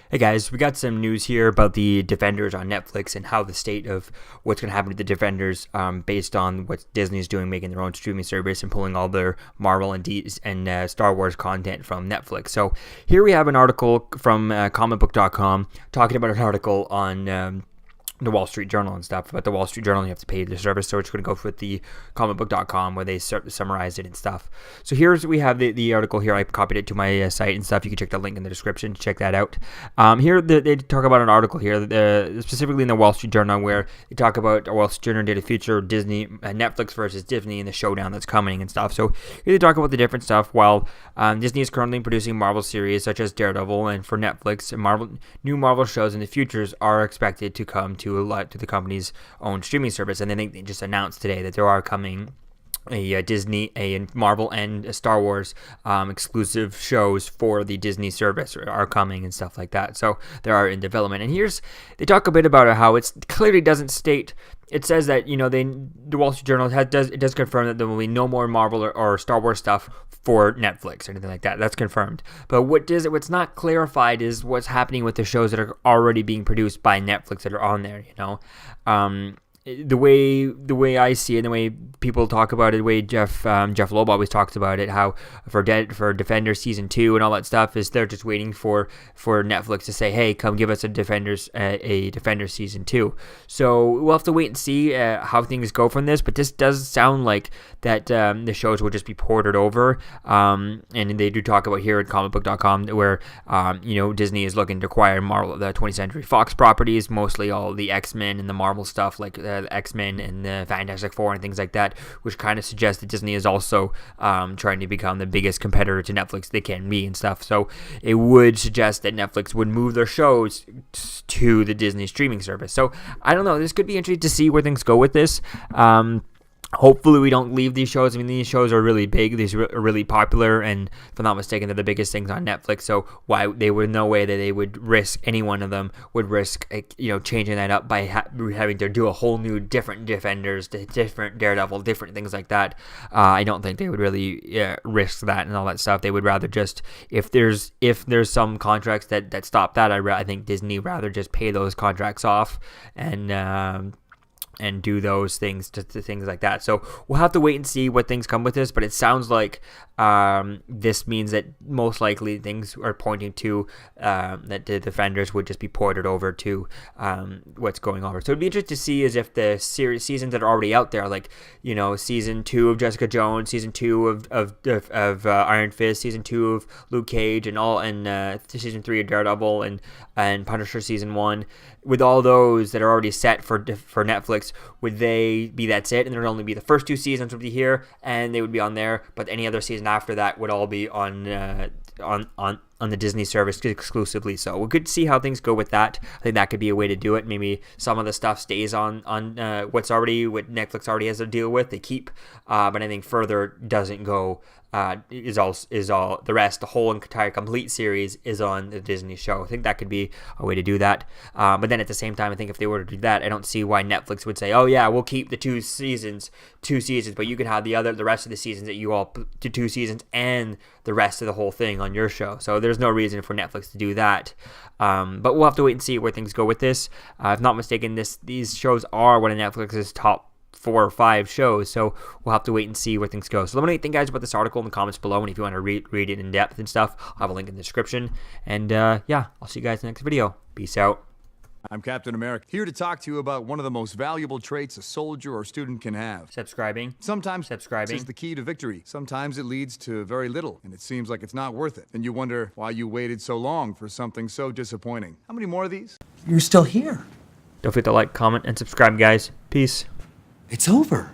Hey guys, we got some news here about the Defenders on Netflix and how the state of what's going to happen to the Defenders based on what Disney is doing, making their own streaming service and pulling all their Marvel and Star Wars content from Netflix. So here we have an article from comicbook.com talking about an article on the Wall Street Journal and stuff. But the Wall Street Journal, you have to pay the service, so it's going to go with the comicbook.com where they summarize it and stuff. So we have the article here. I copied it to my site and stuff. You can check the link in the description to check that out. Here they talk about an article here, specifically in the Wall Street Journal, where they talk about the Wall Street Journal did a future Disney, Netflix versus Disney and the showdown that's coming and stuff. So here they talk about the different stuff. While Disney is currently producing Marvel series such as Daredevil, and for Netflix, new Marvel shows in the futures are expected to come to the company's own streaming service. And they just announced today that there are coming a Disney, a Marvel, and a Star Wars exclusive shows for the Disney service are coming and stuff like that. So they are in development. And they talk a bit about how it clearly doesn't state. It says that the Wall Street Journal does confirm that there will be no more Marvel or Star Wars stuff for Netflix or anything like that. That's confirmed. But what's not clarified is what's happening with the shows that are already being produced by Netflix that are on there. The way I see it, the way people talk about it, the way Jeff Loeb always talks about it, how for Defenders season 2 and all that stuff, is they're just waiting for Netflix to say, hey, come give us a Defenders season 2. So we'll have to wait and see how things go from this. But this does sound like that the shows will just be ported over. And they do talk about here at comicbook.com where Disney is looking to acquire Marvel, the 20th Century Fox properties, mostly all the X-Men and the Marvel stuff, like the X-Men and the Fantastic Four and things like that, which kind of suggests that Disney is also trying to become the biggest competitor to Netflix they can be and stuff. So it would suggest that Netflix would move their shows to the Disney streaming service. So I don't know. This could be interesting to see where things go with this. Hopefully we don't leave these shows. I mean, these shows are really big. These are really popular, and if I'm not mistaken, they're the biggest things on Netflix. So no way that they would risk, any one of them would risk, changing that up by having to do a whole new different Defenders, different Daredevil, different things like that. I don't think they would really risk that and all that stuff. They would rather just, if there's some contracts that stop that, I think Disney rather just pay those contracts off and do those things to things like that. So we'll have to wait and see what things come with this, but it sounds like this means that most likely things are pointing to that the Defenders would just be ported over to what's going on. So it'd be interesting to see is if the seasons that are already out there, like season 2 of Jessica Jones, season 2 of Iron Fist, season 2 of Luke Cage, and season 3 of Daredevil and Punisher season 1, with all those that are already set for Netflix, would they be that's it, and there would only be the first 2 seasons would be here and they would be on there, but any other season after that would all be on the Disney service exclusively. So we could see how things go with that. I think that could be a way to do it. Maybe some of the stuff stays on what Netflix already has to deal with. They keep, but anything further doesn't go. Is all the rest, the whole entire complete series is on the Disney show. I think that could be a way to do that. But then at the same time, I think if they were to do that, I don't see why Netflix would say, oh yeah, we'll keep the two seasons, but you can have the rest of the seasons that you all do 2 seasons and the rest of the whole thing on your show. So there's no reason for Netflix to do that. But we'll have to wait and see where things go with this. If not mistaken, these shows are one of Netflix's top 4 or 5 shows, so we'll have to wait and see where things go. So let me know what you think, guys, about this article in the comments below, and if you want to read it in depth and stuff, I'll have a link in the description. And I'll see you guys in the next video. Peace out. I'm Captain America, here to talk to you about one of the most valuable traits a soldier or student can have. Subscribing. Sometimes is the key to victory. Sometimes it leads to very little, and it seems like it's not worth it. And you wonder why you waited so long for something so disappointing. How many more of these? You're still here. Don't forget to like, comment, and subscribe, guys. Peace. It's over.